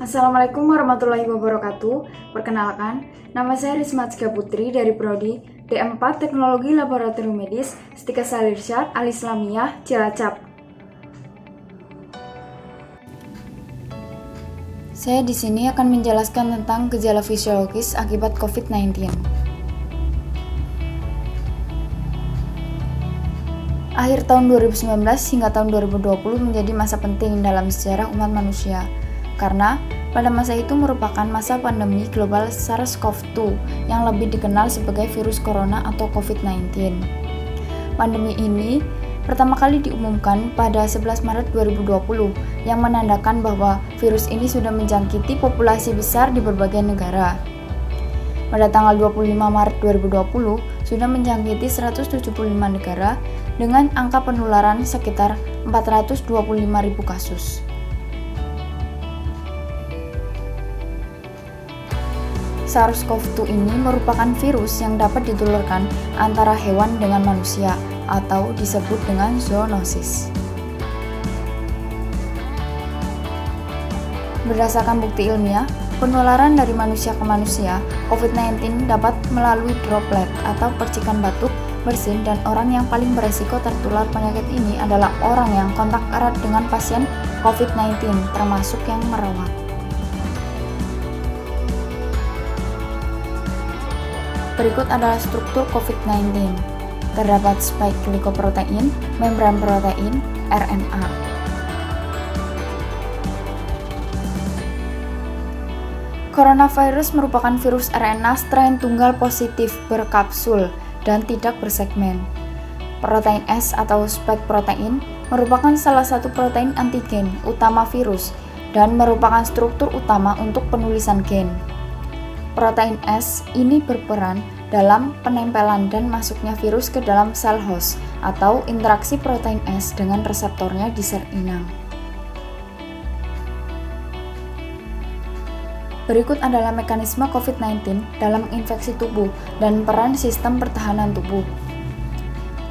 Assalamualaikum warahmatullahi wabarakatuh. Perkenalkan, nama saya Risma Atsika Putri dari Prodi D4 Teknologi Laboratorium Medis Stika Salirsyad Al-Islamiyah Cilacap. Saya di sini akan menjelaskan tentang gejala fisiologis akibat COVID-19. Akhir tahun 2019 hingga tahun 2020 menjadi masa penting dalam sejarah umat manusia, karena pada masa itu merupakan masa pandemi global SARS-CoV-2 yang lebih dikenal sebagai virus corona atau COVID-19. Pandemi ini pertama kali diumumkan pada 11 Maret 2020 yang menandakan bahwa virus ini sudah menjangkiti populasi besar di berbagai negara. Pada tanggal 25 Maret 2020 sudah menjangkiti 175 negara dengan angka penularan sekitar 425.000 kasus. SARS-CoV-2 ini merupakan virus yang dapat ditularkan antara hewan dengan manusia atau disebut dengan zoonosis. Berdasarkan bukti ilmiah, penularan dari manusia ke manusia, COVID-19 dapat melalui droplet atau percikan batuk, bersin, dan orang yang paling beresiko tertular penyakit ini adalah orang yang kontak erat dengan pasien COVID-19, termasuk yang merawat. Berikut adalah struktur COVID-19. Terdapat spike glikoprotein, membran protein, RNA. Coronavirus merupakan virus RNA strain tunggal positif berkapsul dan tidak bersegmen. Protein S atau spike protein merupakan salah satu protein antigen utama virus dan merupakan struktur utama untuk penulisan gen. Protein S ini berperan dalam penempelan dan masuknya virus ke dalam sel host atau interaksi protein S dengan reseptornya di sel inang. Berikut adalah mekanisme COVID-19 dalam infeksi tubuh dan peran sistem pertahanan tubuh.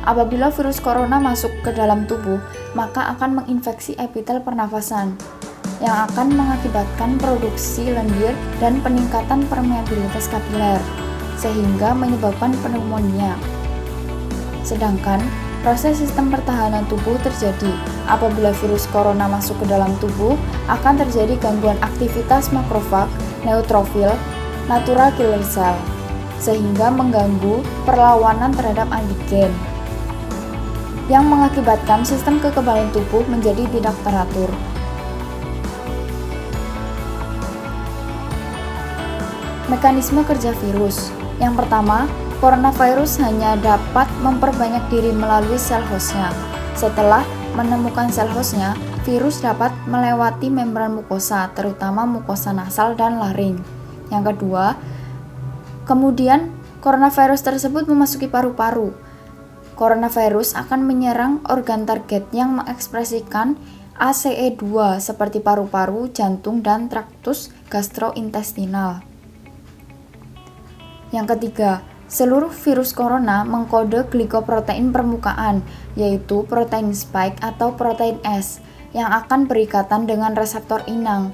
Apabila virus corona masuk ke dalam tubuh, maka akan menginfeksi epitel pernafasan, yang akan mengakibatkan produksi lendir dan peningkatan permeabilitas kapiler, sehingga menyebabkan pneumonia. Sedangkan proses sistem pertahanan tubuh terjadi apabila virus corona masuk ke dalam tubuh, akan terjadi gangguan aktivitas makrofag, neutrofil, natural killer cell, sehingga mengganggu perlawanan terhadap antigen, yang mengakibatkan sistem kekebalan tubuh menjadi tidak teratur. Mekanisme kerja virus. Yang pertama, coronavirus hanya dapat memperbanyak diri melalui sel hostnya. Setelah menemukan sel hostnya, virus dapat melewati membran mukosa, terutama mukosa nasal dan laring. Yang kedua, kemudian coronavirus tersebut memasuki paru-paru. Coronavirus akan menyerang organ target yang mengekspresikan ACE2 seperti paru-paru, jantung, dan traktus gastrointestinal. Yang ketiga, seluruh virus corona mengkode glikoprotein permukaan, yaitu protein spike atau protein S, yang akan berikatan dengan reseptor inang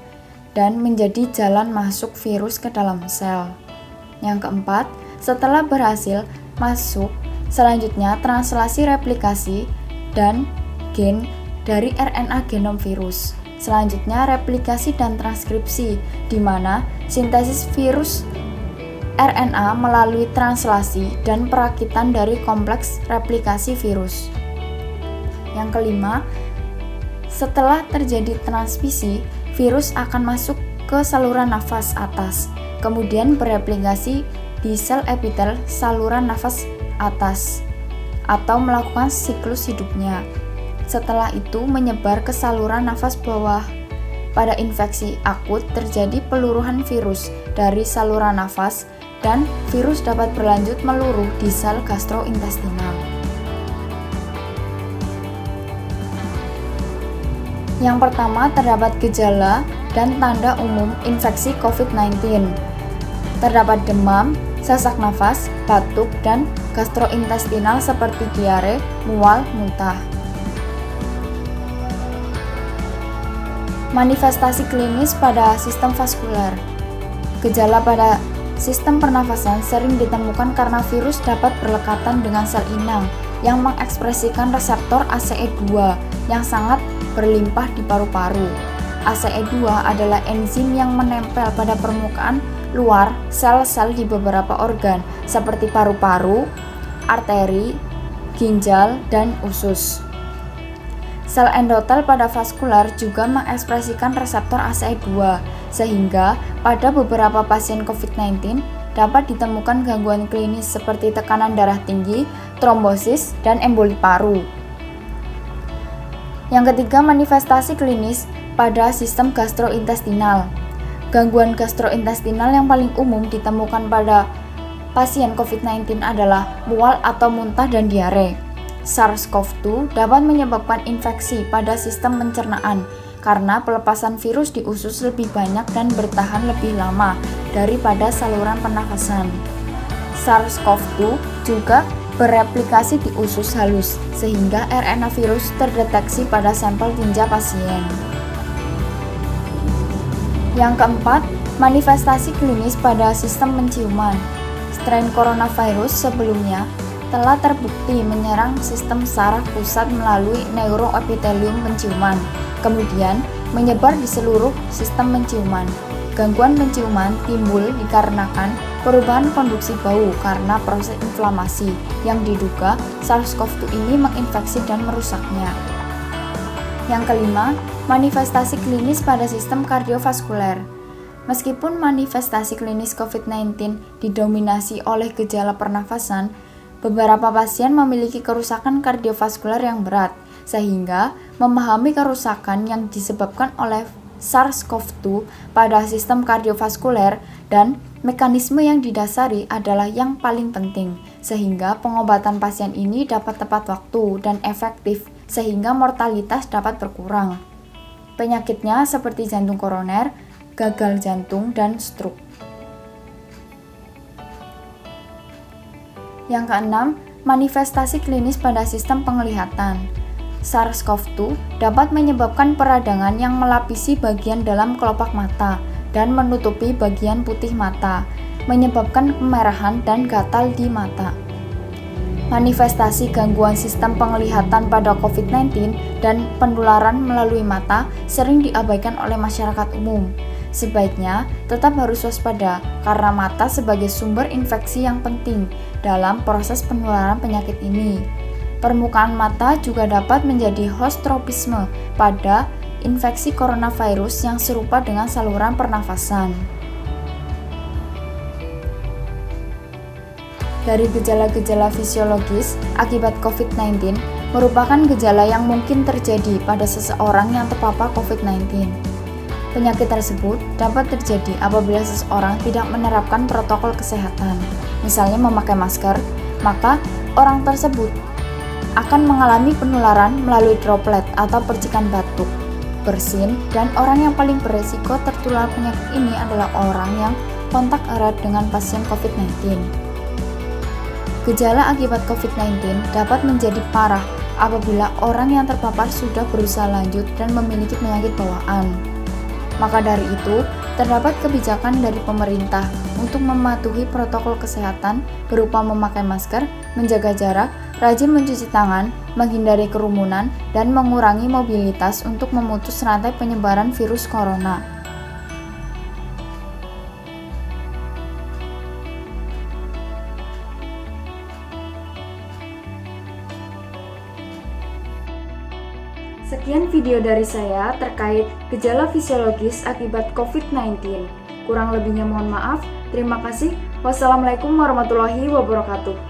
dan menjadi jalan masuk virus ke dalam sel. Yang keempat, setelah berhasil masuk, selanjutnya translasi replikasi dan gen dari RNA genom virus. Selanjutnya replikasi dan transkripsi, di mana sintesis virus RNA melalui translasi dan perakitan dari kompleks replikasi virus. Yang kelima, setelah terjadi transmisi, virus akan masuk ke saluran nafas atas, kemudian bereplikasi di sel epitel saluran nafas atas, atau melakukan siklus hidupnya. Setelah itu menyebar ke saluran nafas bawah. Pada infeksi akut terjadi peluruhan virus dari saluran nafas dan virus dapat berlanjut meluruh di sel gastrointestinal. Yang pertama, terdapat gejala dan tanda umum infeksi COVID-19. Terdapat demam, sesak nafas, batuk, dan gastrointestinal seperti diare, mual, muntah. Manifestasi klinis pada sistem vaskuler. Gejala pada sistem pernafasan sering ditemukan karena virus dapat berlekatan dengan sel inang yang mengekspresikan reseptor ACE2 yang sangat berlimpah di paru-paru. ACE2 adalah enzim yang menempel pada permukaan luar sel-sel di beberapa organ seperti paru-paru, arteri, ginjal, dan usus. Sel endotel pada vaskular juga mengekspresikan reseptor ACE2, sehingga pada beberapa pasien COVID-19 dapat ditemukan gangguan klinis seperti tekanan darah tinggi, trombosis, dan emboli paru. Yang ketiga, manifestasi klinis pada sistem gastrointestinal. Gangguan gastrointestinal yang paling umum ditemukan pada pasien COVID-19 adalah mual atau muntah dan diare. SARS-CoV-2 dapat menyebabkan infeksi pada sistem pencernaan karena pelepasan virus di usus lebih banyak dan bertahan lebih lama daripada saluran pernafasan. SARS-CoV-2 juga bereplikasi di usus halus sehingga RNA virus terdeteksi pada sampel tinja pasien. Yang keempat, manifestasi klinis pada sistem penciuman. Strain coronavirus sebelumnya telah terbukti menyerang sistem saraf pusat melalui neuroepitelium penciuman, kemudian menyebar di seluruh sistem penciuman. Gangguan penciuman timbul dikarenakan perubahan konduksi bau karena proses inflamasi yang diduga SARS-CoV-2 ini menginfeksi dan merusaknya. Yang kelima, manifestasi klinis pada sistem kardiovaskuler. Meskipun manifestasi klinis COVID-19 didominasi oleh gejala pernafasan, beberapa pasien memiliki kerusakan kardiovaskuler yang berat, sehingga memahami kerusakan yang disebabkan oleh SARS-CoV-2 pada sistem kardiovaskuler dan mekanisme yang didasari adalah yang paling penting, sehingga pengobatan pasien ini dapat tepat waktu dan efektif, sehingga mortalitas dapat berkurang. Penyakitnya seperti jantung koroner, gagal jantung, dan stroke. Yang keenam, manifestasi klinis pada sistem penglihatan. SARS-CoV-2 dapat menyebabkan peradangan yang melapisi bagian dalam kelopak mata dan menutupi bagian putih mata, menyebabkan kemerahan dan gatal di mata. Manifestasi gangguan sistem penglihatan pada COVID-19 dan penularan melalui mata sering diabaikan oleh masyarakat umum. Sebaiknya tetap harus waspada karena mata sebagai sumber infeksi yang penting dalam proses penularan penyakit ini. Permukaan mata juga dapat menjadi host tropisme pada infeksi coronavirus yang serupa dengan saluran pernafasan. Dari gejala-gejala fisiologis akibat COVID-19 merupakan gejala yang mungkin terjadi pada seseorang yang terpapar COVID-19. Penyakit tersebut dapat terjadi apabila seseorang tidak menerapkan protokol kesehatan, misalnya memakai masker, maka orang tersebut akan mengalami penularan melalui droplet atau percikan batuk, bersin, dan orang yang paling beresiko tertular penyakit ini adalah orang yang kontak erat dengan pasien COVID-19. Gejala akibat COVID-19 dapat menjadi parah apabila orang yang terpapar sudah berusaha lanjut dan memiliki penyakit bawaan. Maka dari itu, terdapat kebijakan dari pemerintah untuk mematuhi protokol kesehatan berupa memakai masker, menjaga jarak, rajin mencuci tangan, menghindari kerumunan, dan mengurangi mobilitas untuk memutus rantai penyebaran virus corona. Sekian video dari saya terkait gejala fisiologis akibat COVID-19. Kurang lebihnya mohon maaf. Terima kasih. Wassalamualaikum warahmatullahi wabarakatuh.